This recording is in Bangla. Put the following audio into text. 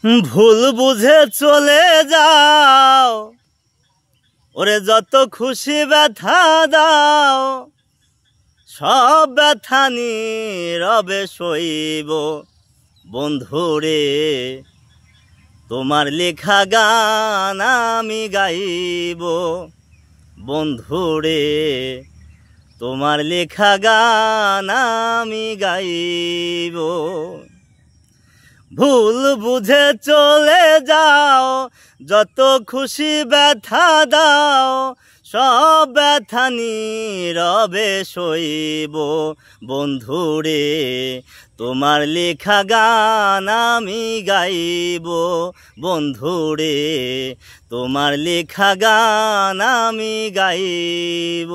ভুল বুঝে চলে যাও ওরে, যত খুশি ব্যথা দাও, সব ব্যথা নীরবে সইব বন্ধুরে। তোমার লেখা গান আমি গাইব বন্ধুরে, তোমার লেখা গান আমি গাইব। ভুল বুঝে চলে যাও, যত খুশি ব্যথা দাও, সব ব্যথা নীরবে সইব বন্ধুরে। তোমার লেখা গান আমি গাইব বন্ধুরে, তোমার লেখা গান আমি গাইব।